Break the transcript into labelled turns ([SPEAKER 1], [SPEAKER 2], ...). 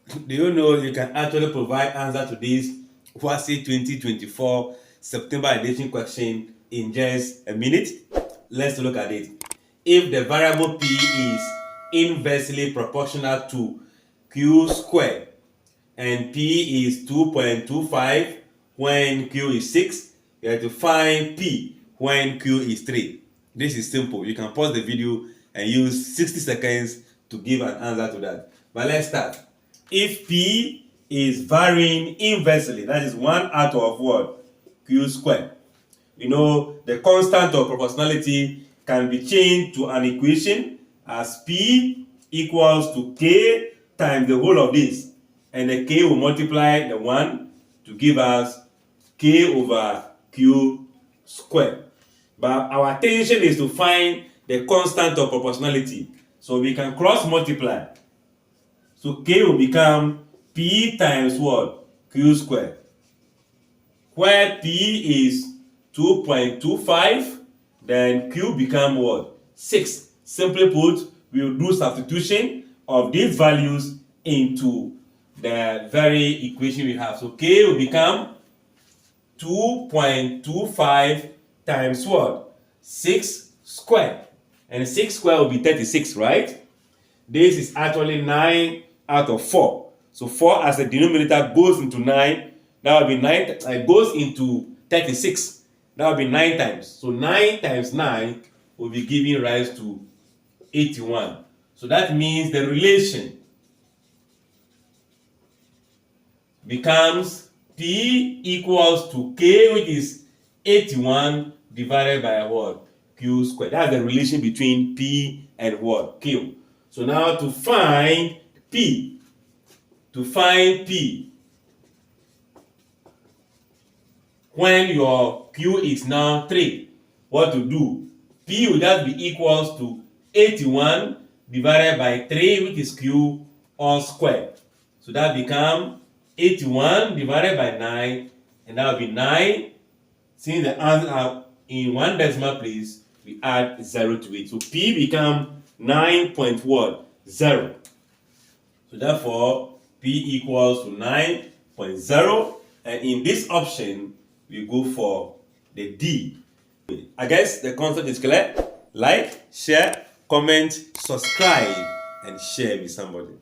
[SPEAKER 1] Do you know you can actually provide answer to this WASSCE 2024 September edition question in just a minute? Let's look at it. If the variable p is inversely proportional to q squared and p is 2.25 when q is 6, you have to find p when q is 3. This is simple. You can pause the video and use 60 seconds to give an answer to that. But let's start. If p is varying inversely, that is 1 out of what? Q squared. You know, the constant of proportionality can be changed to an equation as p equals to k times the whole of this. And the k will multiply the 1 to give us k over q squared. But our attention is to find the constant of proportionality. So we can cross multiply. So k will become p times what? Q squared. Where p is 2.25, then q become what? 6. Simply put, we will do substitution of these values into the very equation we have. So k will become 2.25 times what? 6 squared. And 6 squared will be 36, right? This is actually 9 out of 4. So 4 as a denominator goes into 9. That will be 9. It goes into 36. That will be 9 times. So 9 times 9 will be giving rise to 81. So that means the relation becomes p equals to k, which is 81 divided by what? Q squared. That's the relation between p and what? Q. So now to find p, when your q is now 3, what to do? P will just be equals to 81 divided by 3, which is q all squared. So that becomes 81 divided by 9, and that will be 9. Since the answer are in one decimal place, we add 0 to it. So p become 9.0. So therefore, p equals to 9.0, and in this option, we go for the D. I guess the concept is clear. Like, share, comment, subscribe, and share with somebody.